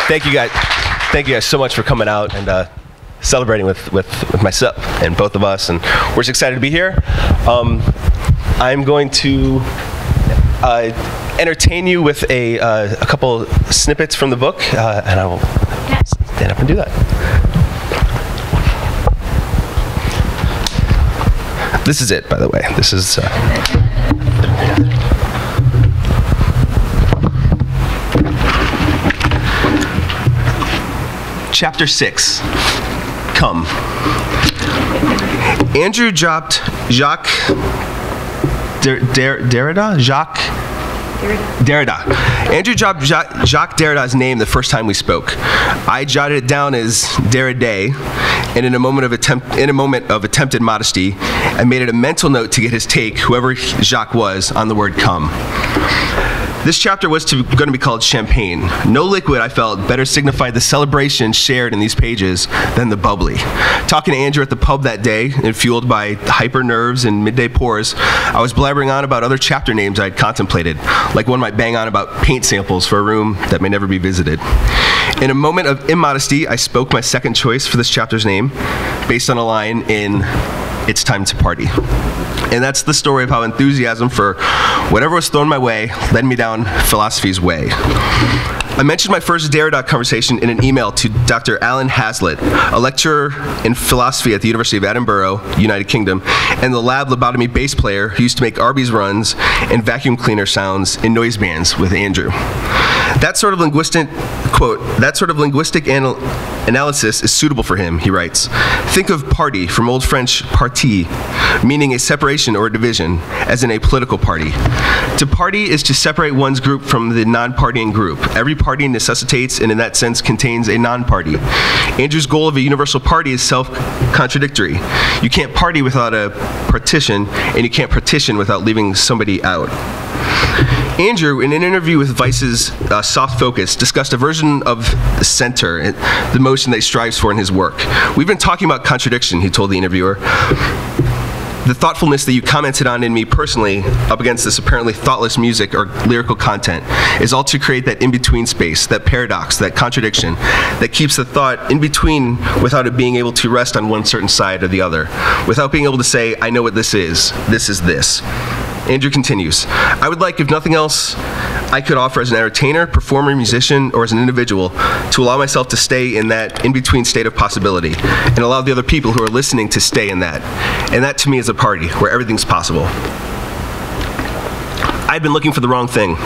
Thank you guys so much for coming out and celebrating with myself and both of us, and we're just excited to be here. I'm going to entertain you with a couple snippets from the book, and I will stand up and do that. This is it, by the way. This is... Chapter 6. Come. Andrew dropped Jacques Derrida. Andrew dropped Jacques Derrida's name the first time we spoke. I jotted it down as Derrida, and in a moment of attempted modesty, I made it a mental note to get his take, whoever Jacques was, on the word come. This chapter was going to be called Champagne. No liquid, I felt, better signified the celebration shared in these pages than the bubbly. Talking to Andrew at the pub that day, and fueled by hyper nerves and midday pours, I was blabbering on about other chapter names I'd contemplated, like one might bang on about paint samples for a room that may never be visited. In a moment of immodesty, I spoke my second choice for this chapter's name, based on a line in It's Time to Party. And that's the story of how enthusiasm for whatever was thrown my way led me down philosophy's way. I mentioned my first Derrida conversation in an email to Dr. Alan Hazlitt, a lecturer in philosophy at the University of Edinburgh, United Kingdom, and the lab lobotomy bass player who used to make Arby's runs and vacuum cleaner sounds in noise bands with Andrew. That sort of linguistic, quote, analysis is suitable for him, he writes. Think of party from Old French parti, meaning a separation or a division, as in a political party. To party is to separate one's group from the non-partying group. Every party necessitates and in that sense contains a non-party. Andrew's goal of a universal party is self-contradictory. You can't party without a partition, and you can't partition without leaving somebody out. Andrew, in an interview with Vice's Soft Focus, discussed a version of the center, the motion that he strives for in his work. We've been talking about contradiction, he told the interviewer. The thoughtfulness that you commented on in me personally, up against this apparently thoughtless music or lyrical content, is all to create that in-between space, that paradox, that contradiction, that keeps the thought in between without it being able to rest on one certain side or the other, without being able to say, I know what this is this. Andrew continues, I would like, if nothing else, I could offer as an entertainer, performer, musician, or as an individual, to allow myself to stay in that in-between state of possibility, and allow the other people who are listening to stay in that. And that to me is a party, where everything's possible. I'd been looking for the wrong thing.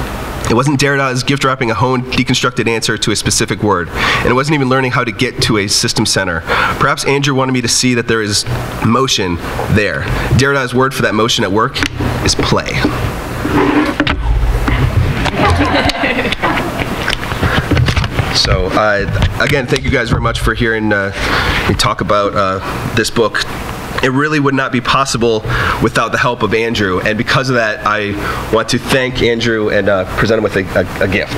It wasn't Derrida's gift wrapping a honed, deconstructed answer to a specific word, and it wasn't even learning how to get to a system center. Perhaps Andrew wanted me to see that there is motion there. Derrida's word for that motion at work is play. So, again, thank you guys very much for hearing me talk about this book. It really would not be possible without the help of Andrew, and because of that, I want to thank Andrew and present him with a gift.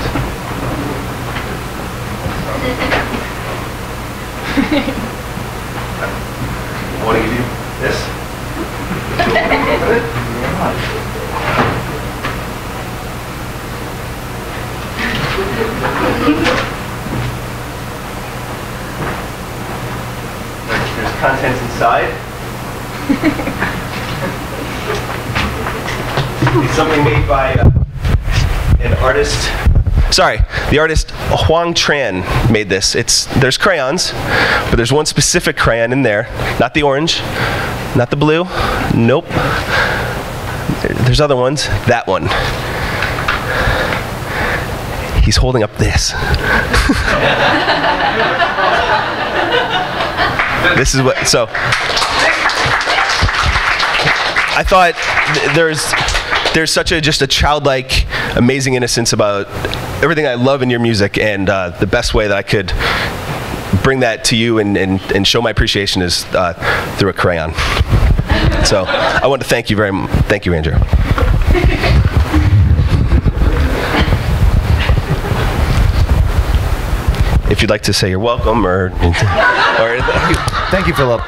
I want to give you this. There's contents inside. It's something made by an artist. Sorry, the artist Huang Tran made this. There's crayons, but there's one specific crayon in there. Not the orange, not the blue. Nope. There's other ones. That one. He's holding up this. This is what. So. I thought there's such just a childlike, amazing innocence about everything I love in your music, and the best way that I could bring that to you and show my appreciation is through a crayon. So I want to thank you thank you, Andrew. If you'd like to say you're welcome, or thank you, Philip.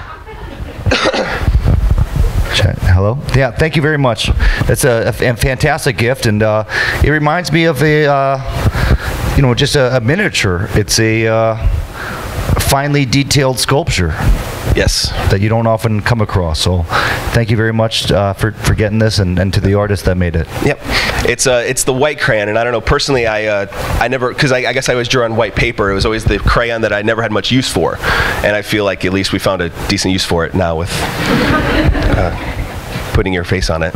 Hello? Yeah, thank you very much. It's a fantastic gift, and it reminds me of just a miniature. It's a finely detailed sculpture. Yes. That you don't often come across. So thank you very much for getting this, and to the artist that made it. Yep. It's the white crayon, and I don't know, personally, I never, because I guess I always drew on white paper. It was always the crayon that I never had much use for, and I feel like at least we found a decent use for it now with putting your face on it.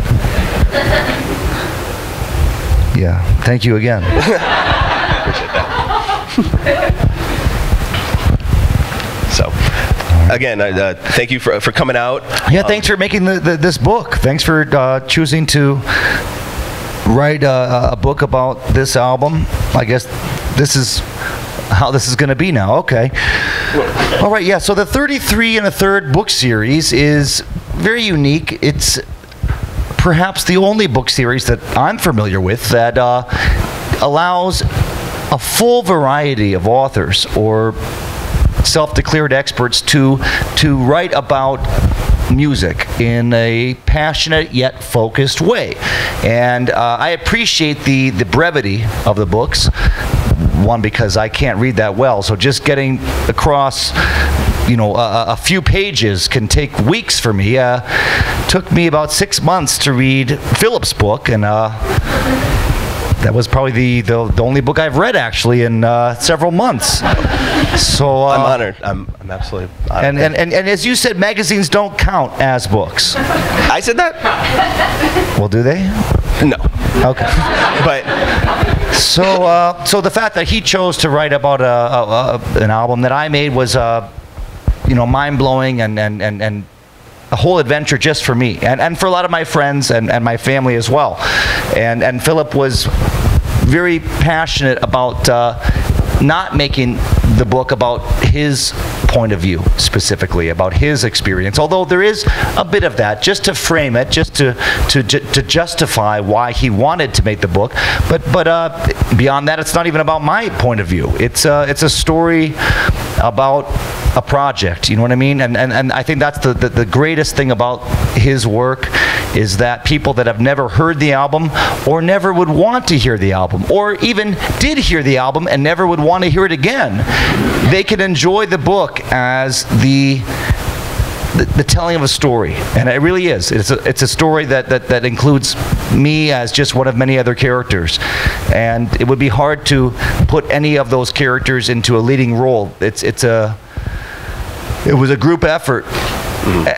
Yeah. Thank you again. Appreciate that. So, again, thank you for coming out. Yeah, thanks for making this book. Thanks for choosing to write a book about this album. I guess this is how this is going to be now. Okay. All right, yeah, so the 33 1/3 book series is very unique. It's perhaps the only book series that I'm familiar with that allows a full variety of authors or self-declared experts to write about music in a passionate yet focused way. And I appreciate the brevity of the books. One, because I can't read that well, so just getting across a few pages can take weeks for me. Took me about 6 months to read Philip's book, and that was probably the only book I've read actually in several months. So I'm honored. I'm absolutely honored. And as you said, magazines don't count as books. I said that? Well, do they? No. Okay. But so the fact that he chose to write about an album that I made was mind-blowing and a whole adventure just for me and for a lot of my friends and my family as well. And Philip was very passionate about not making the book about his point of view specifically, about his experience, although there is a bit of that, just to frame it, just to justify why he wanted to make the book. But beyond that, it's not even about my point of view. It's a story about a project, you know what I mean? And I think that's the greatest thing about his work, is that people that have never heard the album or never would want to hear the album, or even did hear the album and never would want to hear it again, they can enjoy the book as the telling of a story. And it really is. It's a story that includes me as just one of many other characters. And it would be hard to put any of those characters into a leading role. It was a group effort.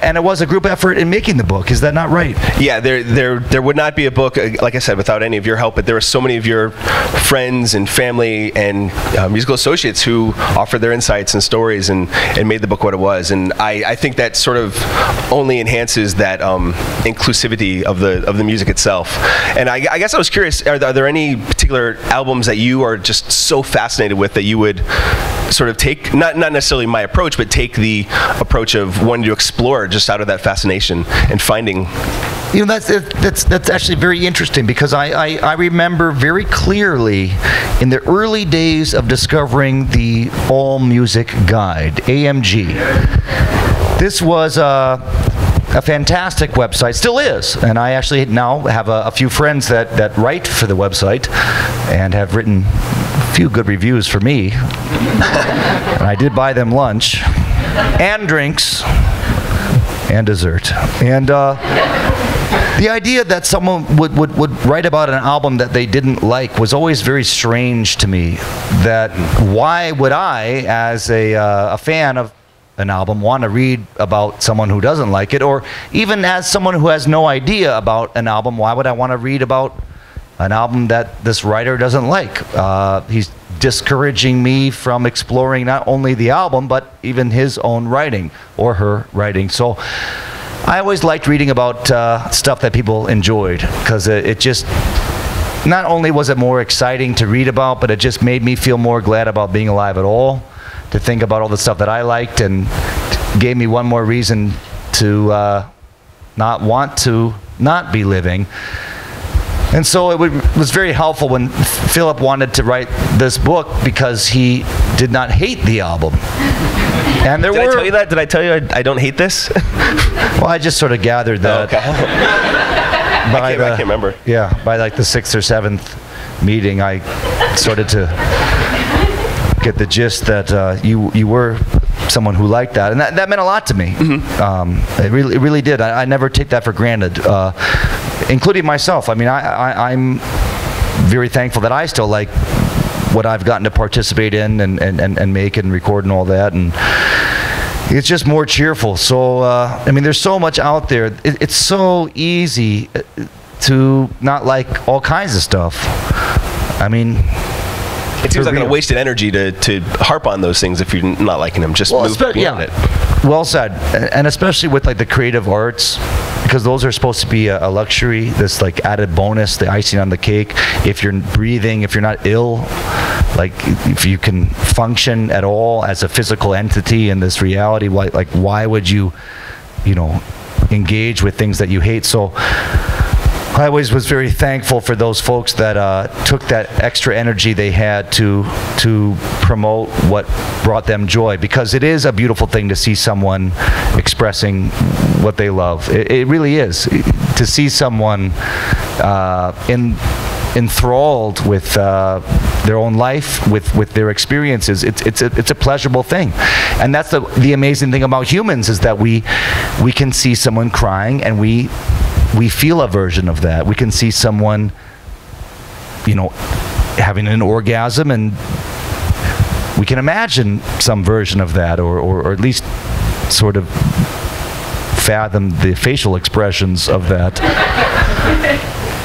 And it was a group effort in making the book. Is that not right? Yeah, there would not be a book, like I said, without any of your help. But there were so many of your friends and family and musical associates who offered their insights and stories and made the book what it was. And I think that sort of only enhances that inclusivity of the music itself. And I guess I was curious, are there any particular albums that you are just so fascinated with that you would sort of take, not necessarily my approach, but take the approach of wanting to explore just out of that fascination and finding? That's actually very interesting, because I remember very clearly in the early days of discovering the All Music Guide, AMG. This was a fantastic website, still is, and I actually now have a few friends that write for the website and have written a few good reviews for me. And I did buy them lunch and drinks and dessert. And the idea that someone would write about an album that they didn't like was always very strange to me. That why would I, as a fan of an album, want to read about someone who doesn't like it? Or even as someone who has no idea about an album, why would I want to read about an album that this writer doesn't like? He's discouraging me from exploring not only the album, but even his own writing or her writing. So I always liked reading about stuff that people enjoyed, because it just, not only was it more exciting to read about, but it just made me feel more glad about being alive at all, to think about all the stuff that I liked, and gave me one more reason to not want to not be living. And so it was very helpful when Philip wanted to write this book, because he did not hate the album. And Did I tell you that? Did I tell you I don't hate this? Well, I just sort of gathered that. Oh, okay. I can't remember. Yeah, by like the 6th or 7th meeting, I started to get the gist that you were someone who liked that, and that meant a lot to me. It really did. I never take that for granted, including myself. I mean, I'm very thankful that I still like what I've gotten to participate in and make and record and all that, and it's just more cheerful. So I mean, there's so much out there. It's so easy to not like all kinds of stuff. I mean, it seems like a wasted energy to harp on those things if you're not liking them. Just move beyond it. Well said. And especially with like the creative arts, because those are supposed to be a luxury, this like added bonus, the icing on the cake. If you're breathing, if you're not ill, like if you can function at all as a physical entity in this reality, why would you engage with things that you hate? So I always was very thankful for those folks that took that extra energy they had to promote what brought them joy, because it is a beautiful thing to see someone expressing what they love. It really is. To see someone enthralled with their own life, with their experiences, it's a pleasurable thing. And that's the amazing thing about humans, is that we can see someone crying and we feel a version of that. We can see someone, having an orgasm, and we can imagine some version of that, or at least sort of fathom the facial expressions of that.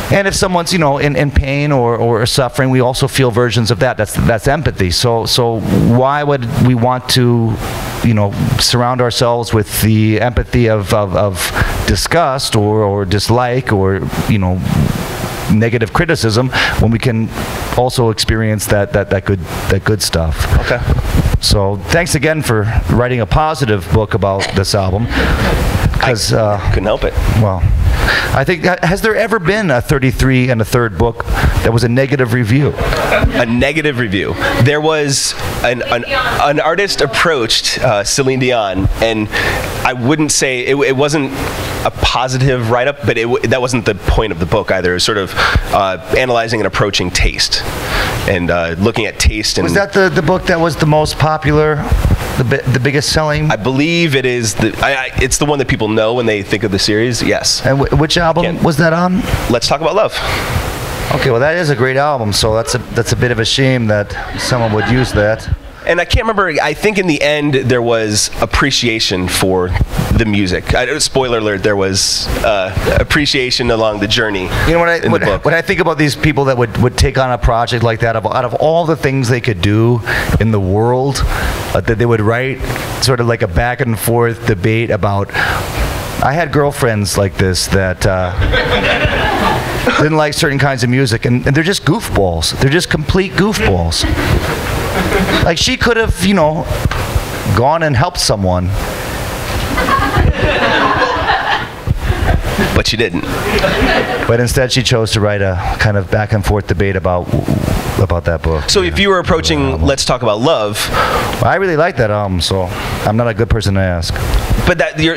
And if someone's, in pain or suffering, we also feel versions of that. That's empathy. So why would we want to, surround ourselves with the empathy of disgust or dislike or, negative criticism, when we can also experience that good stuff? Okay. So thanks again for writing a positive book about this album. Because couldn't help it. Well, I think, has there ever been a 33 and a third book that was a negative review? A negative review. There was an artist approached Celine Dion, and I wouldn't say it wasn't a positive write-up, but that wasn't the point of the book either. It was sort of analyzing and approaching taste, and looking at taste. And was that the book that was the most popular, the biggest selling? I believe it is. It's the one that people know when they think of the series. Yes. And which album was that on? Let's Talk About Love. Okay, well, that is a great album, so that's a bit of a shame that someone would use that. And I can't remember, I think in the end there was appreciation for the music. Spoiler alert, there was appreciation along the journey in the book. When I think about these people that would take on a project like that, out of all the things they could do in the world, that they would write sort of like a back and forth debate about... I had girlfriends like this that didn't like certain kinds of music, and they're just goofballs. They're just complete goofballs. Like, she could have, gone and helped someone. But she didn't. But instead she chose to write a kind of back and forth debate about that book. So if you were approaching Let's Talk About Love... Well, I really like that album, so I'm not a good person to ask. But you're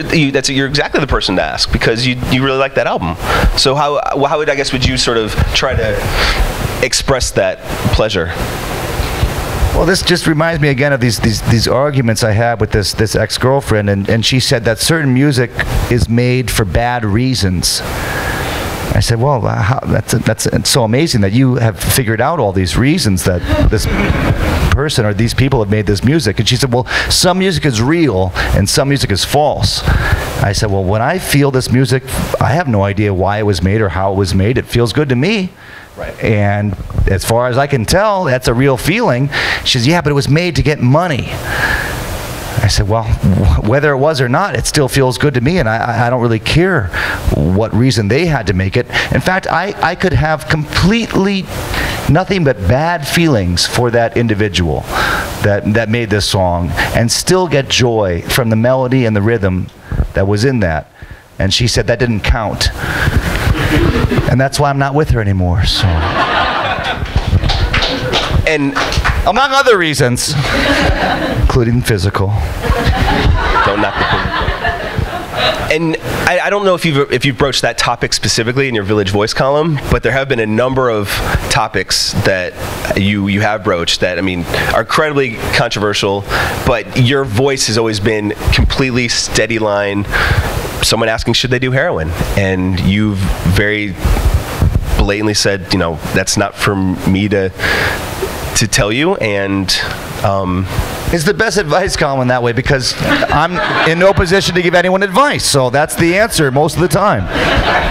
exactly the person to ask, because you really like that album. So how would you sort of try to express that pleasure? Well, this just reminds me again of these arguments I had with this ex-girlfriend, and she said that certain music is made for bad reasons. I said, well, that's so amazing that you have figured out all these reasons that this person or these people have made this music. And she said, well, some music is real and some music is false. I said, well, when I feel this music, I have no idea why it was made or how it was made. It feels good to me. Right. And as far as I can tell, that's a real feeling. She says, yeah, but it was made to get money. I said, well, whether it was or not, it still feels good to me, and I don't really care what reason they had to make it. In fact, I could have completely nothing but bad feelings for that individual that made this song and still get joy from the melody and the rhythm that was in that. And she said that didn't count. And that's why I'm not with her anymore. So. And among other reasons, including physical. Don't knock the physical. And I don't know if you've broached that topic specifically in your Village Voice column, but there have been a number of topics that you have broached that, I mean, are incredibly controversial, but your voice has always been completely steady line. Someone asking, should they do heroin? And you've very blatantly said, you know, that's not for me to tell you, and it's the best advice column that way, because I'm in no position to give anyone advice, so that's the answer most of the time.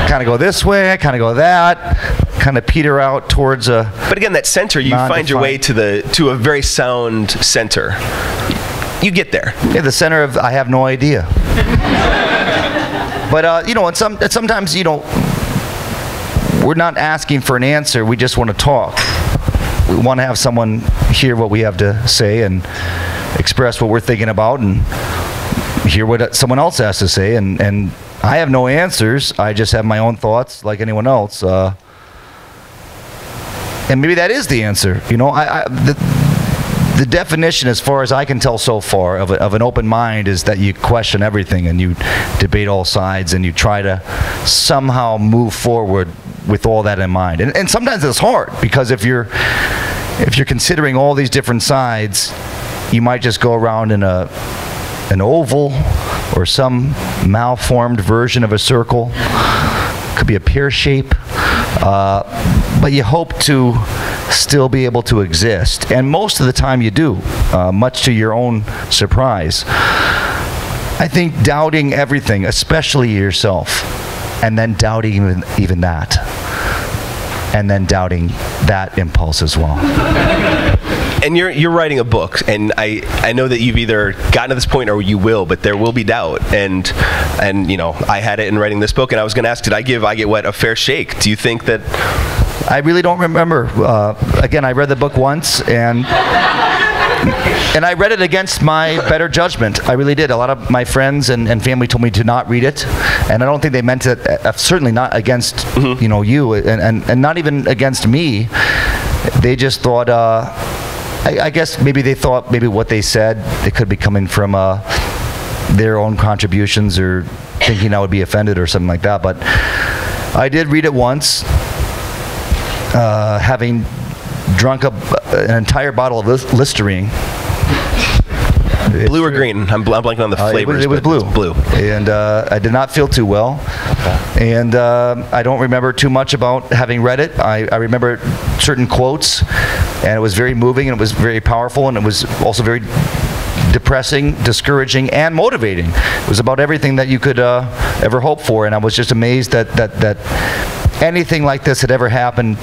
Kind of go this way, kind of go that, kind of peter out towards a. But again, that center, you find your way to a very sound center. You get there. Yeah, the center of I have no idea. But you know, and sometimes, you know, we're not asking for an answer. We just want to talk. We want to have someone hear what we have to say and express what we're thinking about, and hear what someone else has to say. And I have no answers. I just have my own thoughts, like anyone else. And maybe that is the answer. You know, the definition, as far as I can tell so far, of an open mind is that you question everything and you debate all sides and you try to somehow move forward with all that in mind. And sometimes it's hard, because if you're considering all these different sides, you might just go around in an oval or some malformed version of a circle. Could be a pear shape, but you hope to still be able to exist, and most of the time you do, much to your own surprise. I think doubting everything, especially yourself, and then doubting even that, and then doubting that impulse as well. And you're writing a book, and I know that you've either gotten to this point or you will, but there will be doubt. And you know, I had it in writing this book, and I was going to ask, did I give I Get Wet a fair shake? Do you think that? I really don't remember. Again, I read the book once, and I read it against my better judgment. I really did. A lot of my friends and family told me to not read it, and I don't think they meant it. Certainly not against you know, you, and not even against me. They just thought. I guess maybe they thought maybe what they said, it could be coming from their own contributions, or thinking I would be offended or something like that. But I did read it once, having drunk an entire bottle of Listerine. Blue or green? I'm blanking on the flavors. It was blue. Blue. And I did not feel too well. Okay. And I don't remember too much about having read it. I remember certain quotes, and it was very moving, and it was very powerful, and it was also very depressing, discouraging, and motivating. It was about everything that you could ever hope for, and I was just amazed that anything like this had ever happened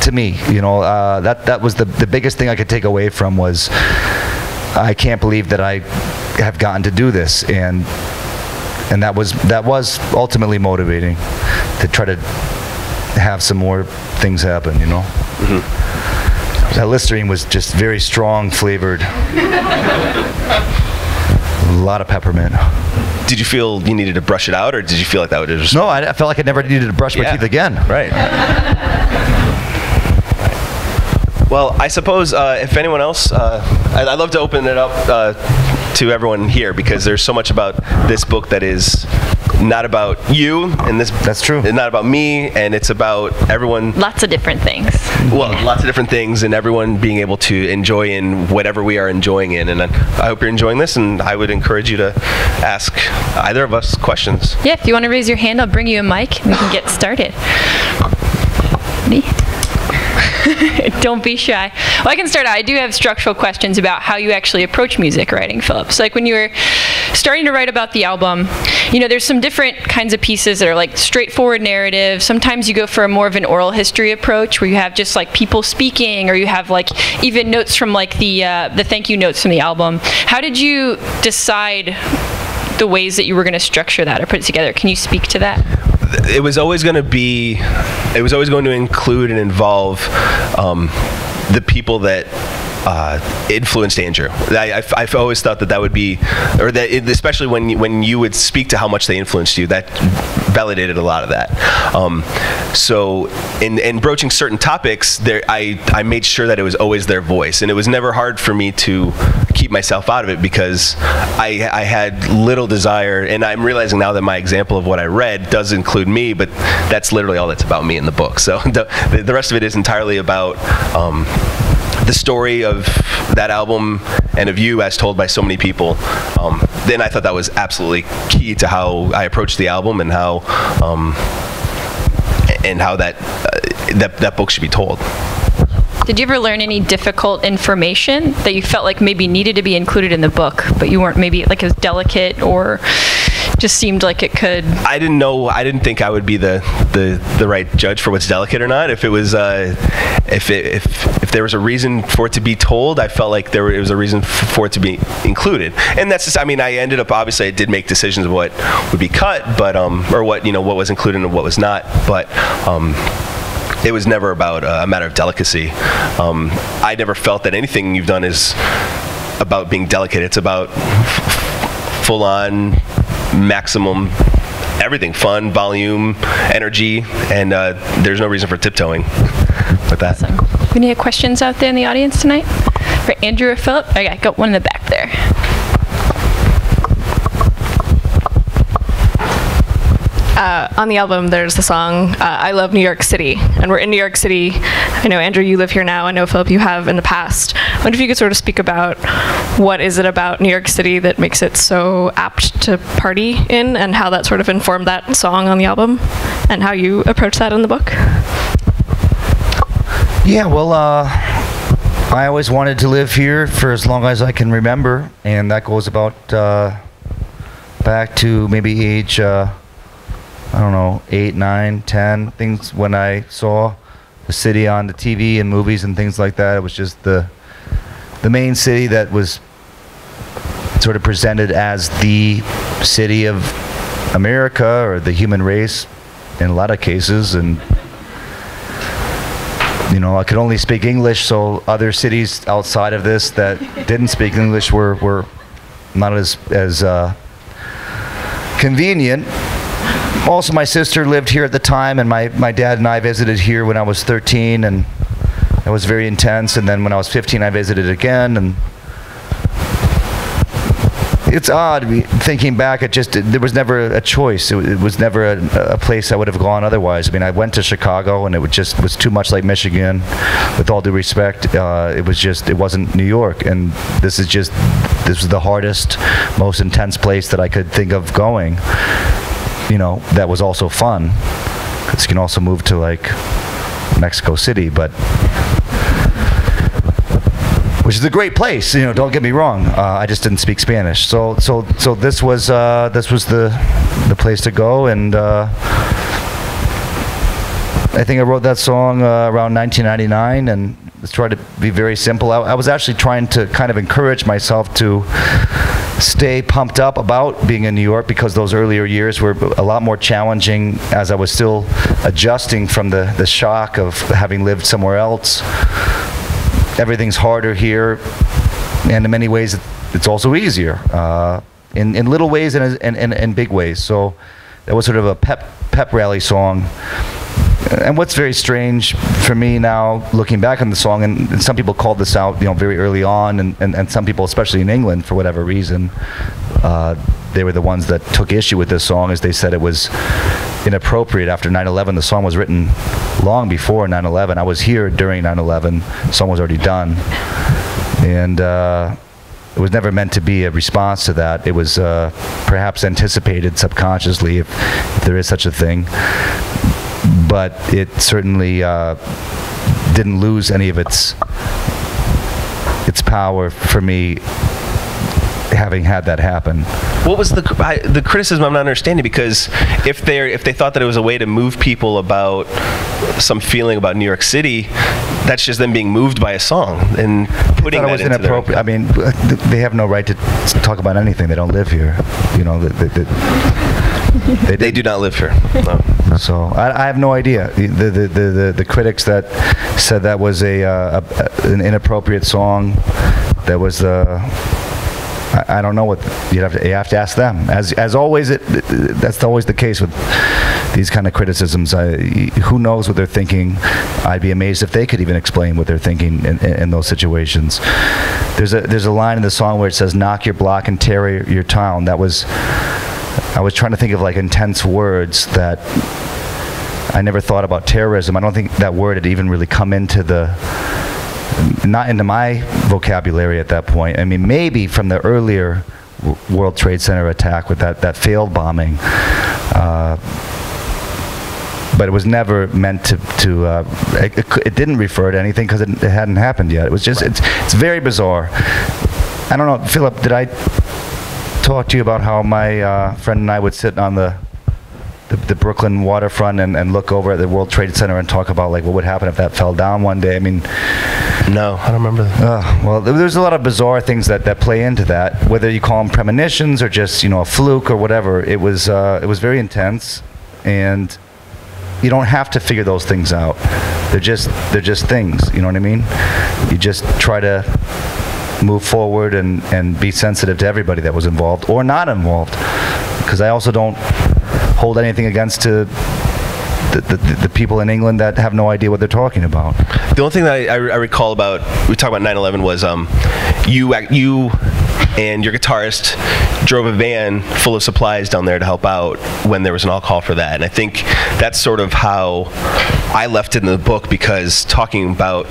to me. You know, that was the biggest thing I could take away from was, I can't believe that I have gotten to do this, and that was ultimately motivating, to try to have some more things happen, you know. Mm-hmm. That Listerine was just very strong flavored, a lot of peppermint. Did you feel you needed to brush it out, or did you feel like that would just? No, I felt like I never needed to brush my teeth again. Right. Well, I suppose if anyone else, I'd love to open it up to everyone here, because there's so much about this book that is not about you, and that's true. It's not about me, and it's about everyone. Lots of different things. Well, lots of different things, and everyone being able to enjoy in whatever we are enjoying in. And I hope you're enjoying this, and I would encourage you to ask either of us questions. Yeah, if you want to raise your hand, I'll bring you a mic, and we can get started. Me? Don't be shy. Well, I can start out. I do have structural questions about how you actually approach music writing, Phillip. So like when you were starting to write about the album, you know, there's some different kinds of pieces that are like straightforward narrative. Sometimes you go for a more of an oral history approach, where you have just like people speaking, or you have like even notes from like the thank you notes from the album. How did you decide the ways that you were going to structure that or put it together? Can you speak to that? It was always going to include and involve the people that influenced Andrew. I've always thought that would be, or that especially when you would speak to how much they influenced you, that validated a lot of that. So in broaching certain topics, I made sure that it was always their voice, and it was never hard for me to keep myself out of it because I had little desire, and I'm realizing now that my example of what I read does include me, but that's literally all that's about me in the book. So the rest of it is entirely about the story of that album and of you as told by so many people. Then I thought that was absolutely key to how I approached the album and how that book should be told. Did you ever learn any difficult information that you felt like maybe needed to be included in the book, but you weren't maybe like as delicate or just seemed like it could? I didn't know. I didn't think I would be the right judge for what's delicate or not. If it was, if there was a reason for it to be told, I felt like there was a reason for it to be included. And that's just, I mean, I ended up, obviously I did make decisions of what would be cut, but or what what was included and what was not, but it was never about a matter of delicacy. I never felt that anything you've done is about being delicate. It's about full-on, maximum, everything, fun, volume, energy, and there's no reason for tiptoeing with that. Awesome. Any questions out there in the audience tonight? For Andrew or Philip? Okay, I got one in the back there. On the album, there's the song I Love New York City, and we're in New York City. I know, Andrew, you live here now. I know, Philip, you have in the past. I wonder if you could sort of speak about what is it about New York City that makes it so apt to party in, and how that sort of informed that song on the album, and how you approach that in the book? Yeah, well, I always wanted to live here for as long as I can remember, and that goes about back to maybe age I don't know, 8, 9, 10, things when I saw the city on the TV and movies and things like that. It was just the main city that was sort of presented as the city of America or the human race in a lot of cases. And I could only speak English, so other cities outside of this that didn't speak English were not as convenient. Also, my sister lived here at the time, and my dad and I visited here when I was 13, and it was very intense. And then when I was 15, I visited again, and it's odd thinking back. There was never a choice. It was never a place I would have gone otherwise. I mean, I went to Chicago, and it was too much like Michigan. With all due respect, it wasn't New York, and this was the hardest, most intense place that I could think of going. That was also fun, because you can also move to like Mexico City, which is a great place. Don't get me wrong. I just didn't speak Spanish, so this was the place to go, and I think I wrote that song around 1999, and it's tried to be very simple. I was actually trying to kind of encourage myself to stay pumped up about being in New York, because those earlier years were a lot more challenging as I was still adjusting from the shock of having lived somewhere else. Everything's harder here, and in many ways it's also easier, in little ways and in big ways. So that was sort of a pep rally song. And what's very strange for me now, looking back on the song, and some people called this out, very early on, and some people, especially in England, for whatever reason, they were the ones that took issue with this song, as they said it was inappropriate after 9/11. The song was written long before 9/11. I was here during 9/11. The song was already done, and it was never meant to be a response to that. It was perhaps anticipated subconsciously, if there is such a thing. But it certainly didn't lose any of its power for me, having had that happen. What was the criticism I'm not understanding? Because if they thought that it was a way to move people about some feeling about New York City, that's just them being moved by a song and putting that into inappropriate. I mean, they have no right to talk about anything. They don't live here. They do not live here. No. So I have no idea. The critics that said that was an inappropriate song, that was I don't know what you have to ask them. As always, that's always the case with these kind of criticisms. Who knows what they're thinking? I'd be amazed if they could even explain what they're thinking in those situations. There's a line in the song where it says, "Knock your block and tear your town." I was trying to think of like intense words that I never thought about terrorism. I don't think that word had even really come into not into my vocabulary at that point. I mean, maybe from the earlier World Trade Center attack with that failed bombing, but it was never meant to it didn't refer to anything because it hadn't happened yet. It was just, it's very bizarre. I don't know, Philip, did I talk to you about how my friend and I would sit on the Brooklyn waterfront and look over at the World Trade Center and talk about like what would happen if that fell down one day? I mean, no, I don't remember that. Well, there's a lot of bizarre things that play into that, whether you call them premonitions or just, a fluke or whatever. It was very intense, and you don't have to figure those things out. They're just things, you know what I mean? You just try to move forward and be sensitive to everybody that was involved or not involved, because I also don't hold anything against to the people in England that have no idea what they're talking about. The only thing that I recall about, we talked about 9/11, was you and your guitarist drove a van full of supplies down there to help out when there was an all-call for that. And I think that's sort of how I left it in the book, because talking about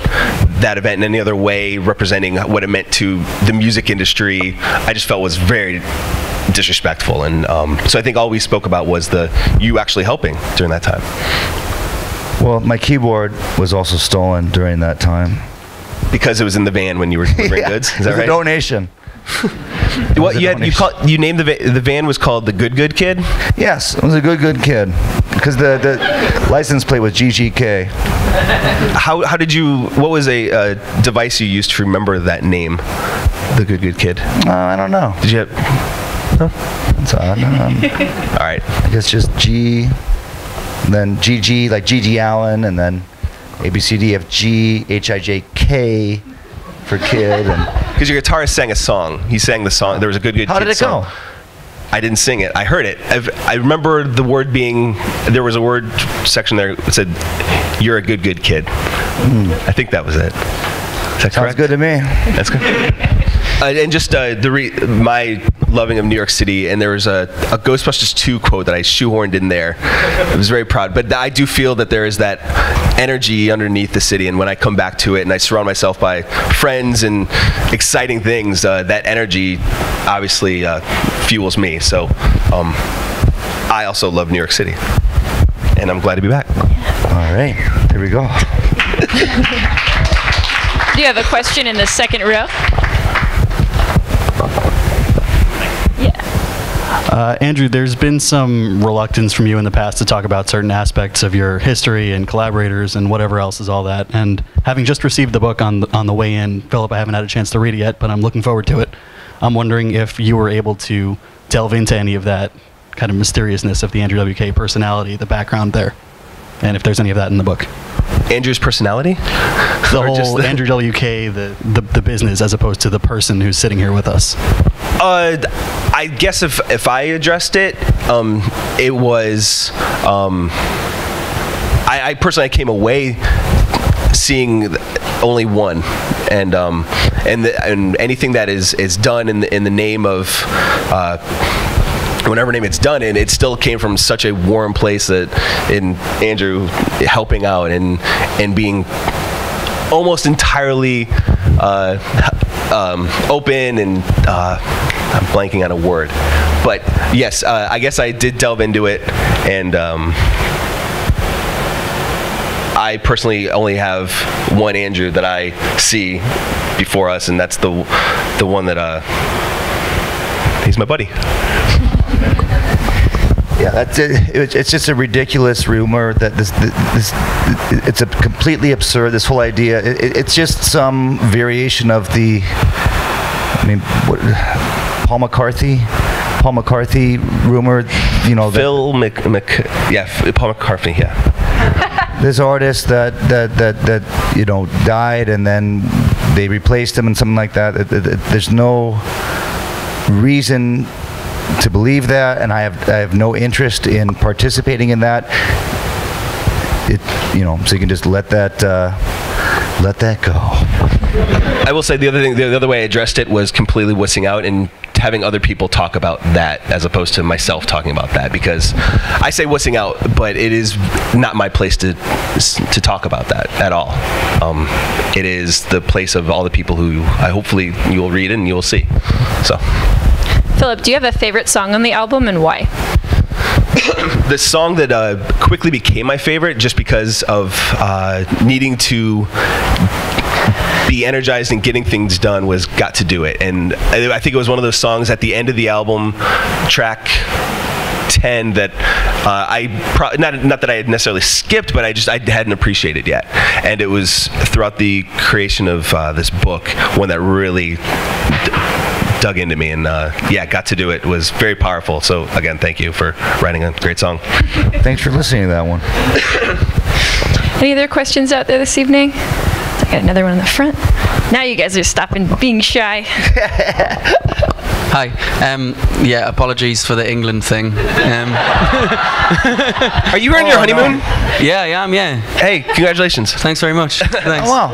that event in any other way representing what it meant to the music industry, I just felt was very disrespectful. And so I think all we spoke about was you actually helping during that time. Well, my keyboard was also stolen during that time. Because it was in the van when you were delivering goods? Is that right? It was a donation. What you named the van was called the Good Kid? Yes, it was a good kid, because the license plate was GGK. How did you? What was a device you used to remember that name, the Good Kid? I don't know. Did you have? No? It's odd. All right. I guess just G, then GG, like G.G. Allen, and then ABCDFG, HIJK for kid. Because your guitarist sang a song. He sang the song. There was a Good Kid How did it song. go? I didn't sing it. I heard it. I remember the word being, there was a word section there that said, "You're a good kid." I think that was it. Is that correct? Sounds good to me. That's good. And just my loving of New York City, and there was a Ghostbusters 2 quote that I shoehorned in there. I was very proud. But I do feel that there is that energy underneath the city, and when I come back to it and I surround myself by friends and exciting things, that energy obviously fuels me. So I also love New York City, and I'm glad to be back. All right, here we go. Do you have a question in the second row? Andrew, there's been some reluctance from you in the past to talk about certain aspects of your history and collaborators and whatever else is all that. And having just received the book on the way in, Philip, I haven't had a chance to read it yet, but I'm looking forward to it. I'm wondering if you were able to delve into any of that kind of mysteriousness of the Andrew W.K. personality, the background there, and if there's any of that in the book. Andrew's personality? The whole Andrew W.K., the business, as opposed to the person who's sitting here with us. I guess if I addressed it, it was, I personally came away seeing only one, and anything that is done in the name of whatever name it's done in, it still came from such a warm place, that in Andrew helping out and being almost entirely open, and I'm blanking on a word, but yes, I guess I did delve into it, and I personally only have one Andrew that I see before us, and that's the one that he's my buddy. Yeah, that's it. It's just a ridiculous rumor that it's a completely absurd, this whole idea. It's just some variation of the, Paul McCarthy rumor Paul McCartney, yeah. This artist that died and then they replaced him and something like that. There's no reason to believe that, and I have no interest in participating in that. So you can just let that go. I will say the other way I addressed it was completely wussing out and having other people talk about that as opposed to myself talking about that, because I say wussing out, but it is not my place to talk about that at all. It is the place of all the people who hopefully you'll read and you'll see. So, Philip, do you have a favorite song on the album and why? The song that quickly became my favorite just because of needing to be energized and getting things done was "Got to Do It," and I think it was one of those songs at the end of the album, track 10, that not that I had necessarily skipped, but I hadn't appreciated yet, and it was throughout the creation of this book one that really dug into me, and "Got to Do It" was very powerful. So again, thank you for writing a great song. Thanks for listening to that one. Any other questions out there this evening? I got another one in the front. Now you guys are stopping being shy. Hi. Apologies for the England thing. Are you on your honeymoon? No. Yeah, I am, yeah. Hey, congratulations. Thanks very much. Thanks. Oh, wow.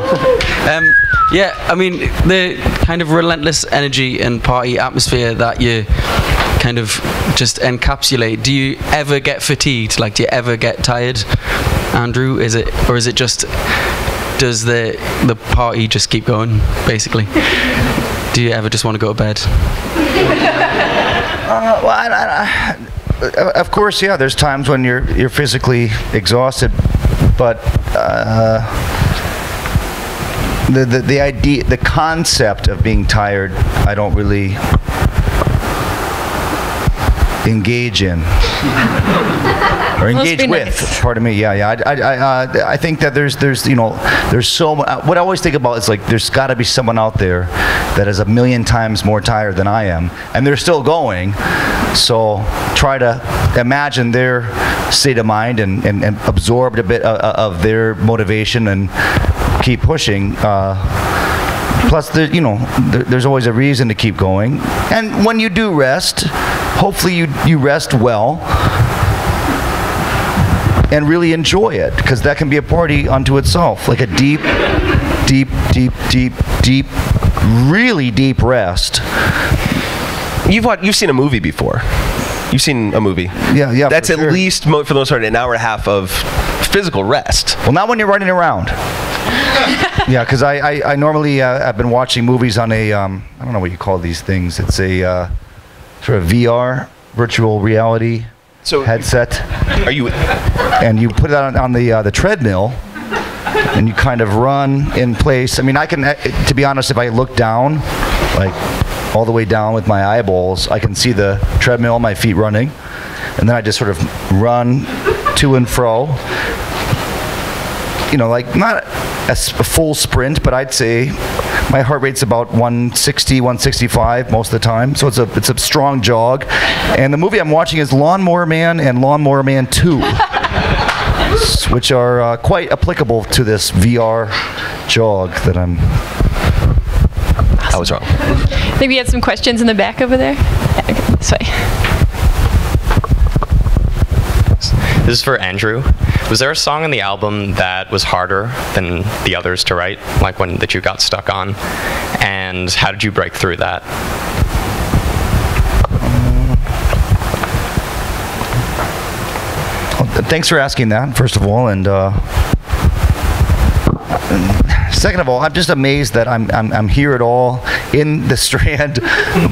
I mean, the kind of relentless energy and party atmosphere that you kind of just encapsulate, do you ever get fatigued? Like, do you ever get tired, Andrew? Is it just... Does the party just keep going, basically? Do you ever just want to go to bed? Of course, yeah. There's times when you're physically exhausted, but the idea, the concept of being tired, I don't really engage in. Or engage with. Nice. Pardon me. Yeah. I think that there's so much. What I always think about is like there's got to be someone out there that is 1,000,000 times more tired than I am, and they're still going. So try to imagine their state of mind and absorb a bit of their motivation and keep pushing. Plus, there's always a reason to keep going. And when you do rest, hopefully you rest well. And really enjoy it, because that can be a party unto itself, like a deep, really deep rest. You've seen a movie before. You've seen a movie. Yeah. That's at least, for the most part, an hour and a half of physical rest. Well, not when you're running around. Yeah, because I normally I've been watching movies on a I don't know what you call these things. It's a sort of VR, virtual reality headset. Are you? And you put it on the treadmill, and you kind of run in place. I mean, I can, to be honest, if I look down, like all the way down with my eyeballs, I can see the treadmill, my feet running, and then I just sort of run to and fro. Like not a full sprint, but I'd say my heart rate's about 160, 165 most of the time. So it's a strong jog. And the movie I'm watching is Lawnmower Man and Lawnmower Man 2, which are quite applicable to this VR jog that I'm... I was wrong. Maybe you had some questions in the back over there? Okay, this way. This is for Andrew. Was there a song on the album that was harder than the others to write, like one that you got stuck on? And how did you break through that? Thanks for asking that, first of all, and second of all, I'm just amazed that I'm here at all in the Strand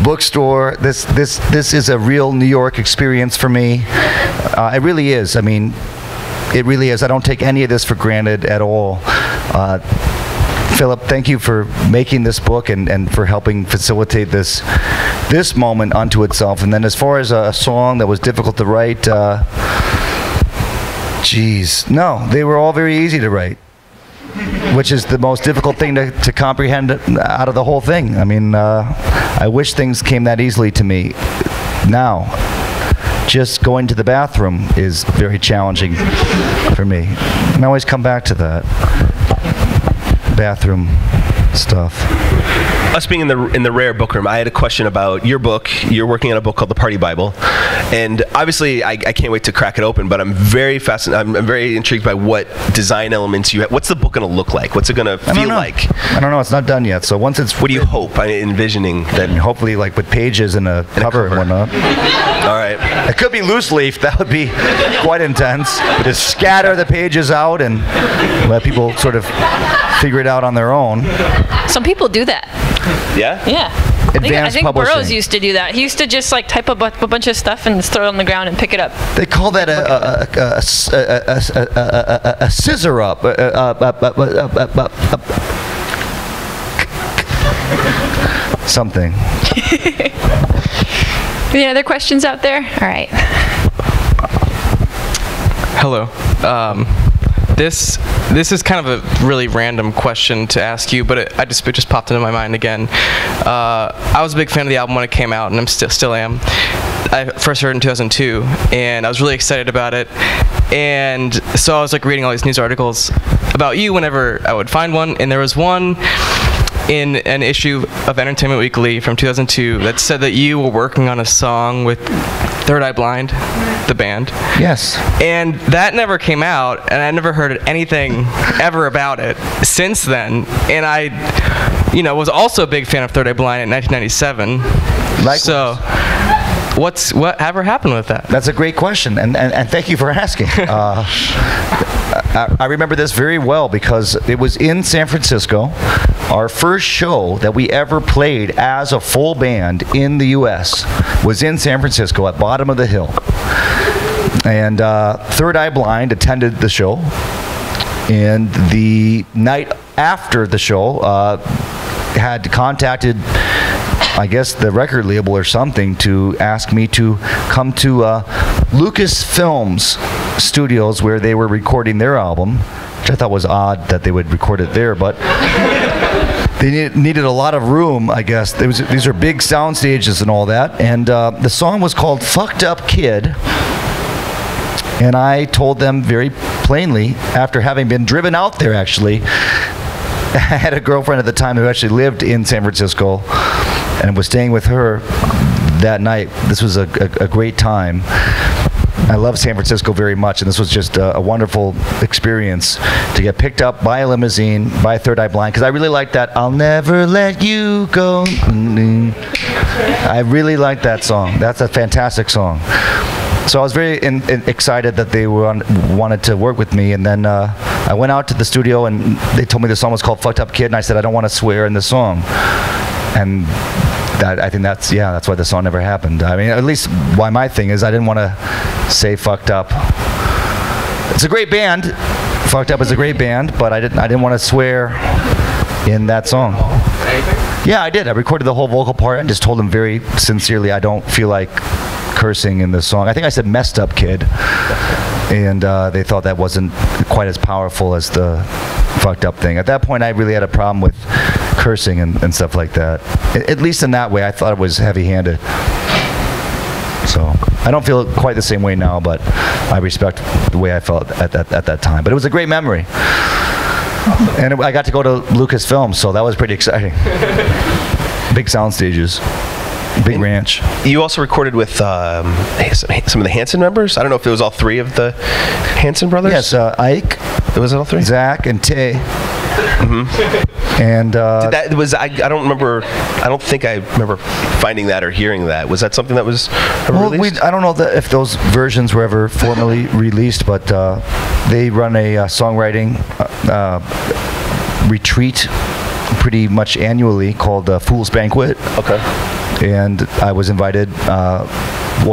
bookstore. This is a real New York experience for me. It really is. I mean, it really is. I don't take any of this for granted at all. Philip, thank you for making this book and for helping facilitate this moment unto itself. And then as far as a song that was difficult to write, no, they were all very easy to write, which is the most difficult thing to comprehend out of the whole thing. I mean, I wish things came that easily to me now. just going to the bathroom is very challenging for me. And I always come back to that bathroom stuff. Us being in the rare book room, I had a question about your book. You're working on a book called The Party Bible, and obviously I can't wait to crack it open. But I'm very fascinated. I'm very intrigued by what design elements you have. What's the book going to look like? What's it going to feel like? I don't know. It's not done yet. So once it's, what do you hope? I'm envisioning that. Hopefully, like with pages and a cover and whatnot. All right. It could be loose leaf. That would be quite intense. But just scatter the pages out and let people sort of figure it out on their own. Some people do that. Yeah? Yeah. I think publishing. Burroughs used to do that. He used to just like type a bunch of stuff and just throw it on the ground and pick it up. They call that a scissor up. Something. Any other questions out there? All right. Hello. This is kind of a really random question to ask you, but it just popped into my mind again. I was a big fan of the album when it came out, and I still am. I first heard it in 2002, and I was really excited about it. And so I was like reading all these news articles about you whenever I would find one, and there was one in an issue of Entertainment Weekly from 2002 that said that you were working on a song with Third Eye Blind, the band. Yes. And that never came out, and I never heard anything ever about it since then. And I, was also a big fan of Third Eye Blind in 1997. Likewise. So, what ever happened with that? That's a great question, and thank you for asking. I remember this very well because it was in San Francisco. Our first show that we ever played as a full band in the U.S. was in San Francisco at Bottom of the Hill. And Third Eye Blind attended the show. And the night after the show, had contacted, I guess, the record label or something to ask me to come to Lucasfilm's studios where they were recording their album, which I thought was odd that they would record it there, but they needed a lot of room, I guess. These are big sound stages and all that, and the song was called Fucked Up Kid, and I told them very plainly, after having been driven out there actually, I had a girlfriend at the time who actually lived in San Francisco and was staying with her that night. This was a great time. I love San Francisco very much, and this was just a wonderful experience to get picked up by a limousine by Third Eye Blind, because I really like that I'll never let you go. I really like that song. That's a fantastic song. So I was very excited that they wanted to work with me, and then I went out to the studio and they told me the song was called Fucked Up Kid, and I said I don't want to swear in the song. And I think that's why the song never happened. I mean, at least why my thing is I didn't want to say fucked up. It's a great band. Fucked Up is a great band, but I didn't want to swear in that song. Yeah, I did. I recorded the whole vocal part and just told them very sincerely I don't feel like cursing in this song. I think I said messed up kid, and they thought that wasn't quite as powerful as the fucked up thing. At that point, I really had a problem with cursing and stuff like that. At least in that way, I thought it was heavy-handed. So I don't feel quite the same way now, but I respect the way I felt at that time. But it was a great memory. And I got to go to Lucasfilm, so that was pretty exciting. Big sound stages. Big ranch. You also recorded with some of the Hanson members? I don't know if it was all three of the Hanson brothers? Yes, Ike. Was it all three? Zach and Tay. Mm-hmm. And I don't think I remember finding that or hearing that. Was that something that was released? I don't know if those versions were ever formally released, but they run a songwriting retreat pretty much annually called Fool's Banquet. Okay. And I was invited,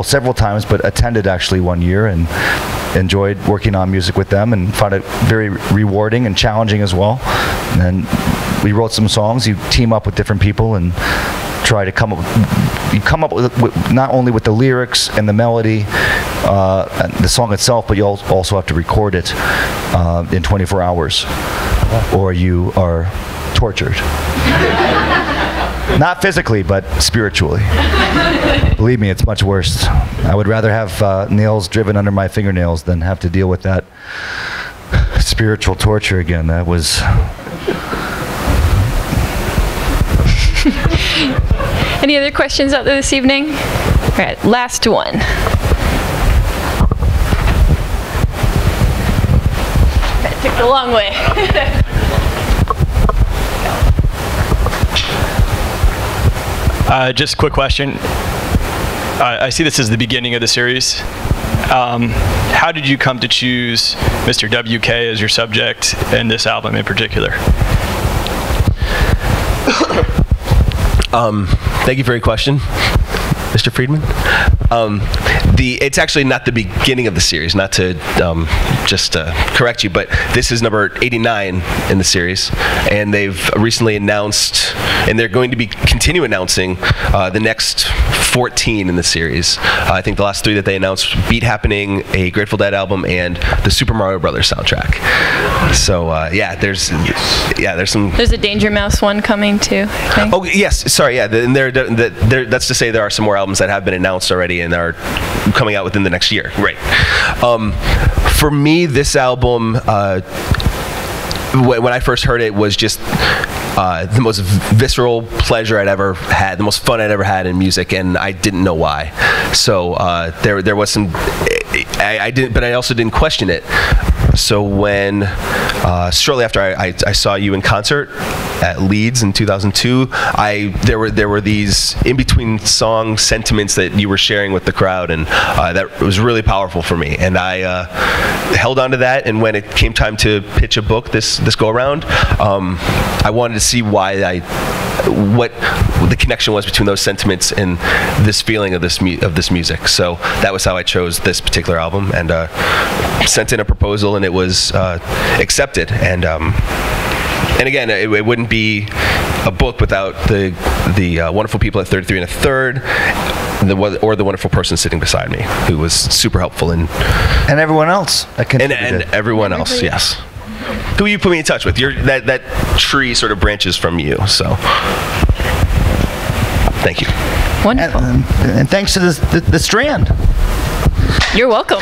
several times, but attended actually one year and enjoyed working on music with them and found it very rewarding and challenging as well. And then we wrote some songs. You team up with different people and try to come up with not only with the lyrics and the melody, and the song itself, but you also have to record it in 24 hours, or you are tortured. Not physically, but spiritually. Believe Believe me, it's much worse. I would rather have nails driven under my fingernails than have to deal with that spiritual torture again. That was... Any other questions out there this evening? All right, last one. That took the long way. Just a quick question. I see this as the beginning of the series. How did you come to choose Mr. W.K. as your subject in this album in particular? Thank you for your question, Mr. Friedman. It's actually not the beginning of the series, not to just correct you, but this is number 89 in the series, and they've recently announced, and they're going to be continue announcing the next 14 in the series. I think the last 3 that they announced, Beat Happening, a Grateful Dead album, and the Super Mario Brothers soundtrack. So there's some. There's a Danger Mouse one coming too, I think. Oh yes, sorry, yeah, and that's to say there are some more albums that have been announced already and are coming out within the next year. Right. For me, this album, when I first heard it, was just the most visceral pleasure I'd ever had, the most fun I'd ever had in music, and I didn't know why. So there was some, I didn't, but I also didn't question it. So when shortly after I saw you in concert at Leeds in 2002, there were these in between song sentiments that you were sharing with the crowd, and that was really powerful for me. And I held on to that. And when it came time to pitch a book this go around, I wanted to see what the connection was between those sentiments and this feeling of this music. So that was how I chose this particular album, and sent in a proposal, and it was accepted. And again, it wouldn't be a book without the wonderful people at 33 1/3, or the wonderful person sitting beside me, who was super helpful, and everyone else. And everyone else, yes. Who you put me in touch with? That tree sort of branches from you, so thank you. Wonderful. And thanks to the Strand. You're welcome.